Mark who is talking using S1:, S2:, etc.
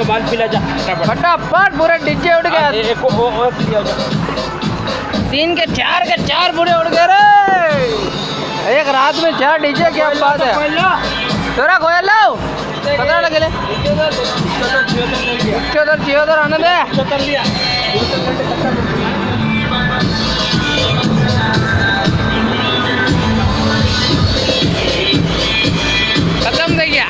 S1: बाल पिला जा
S2: फटाफट पूरे डीजे उड़ गया।
S1: एक और पिला जा।
S2: 3 के 4 बूढ़े उड़ गए रे। एक रात में 4 डीजे, क्या बात है। तोरा कोयल लाओ पता लगे ले 76 आनंद है। खत्म दे गया।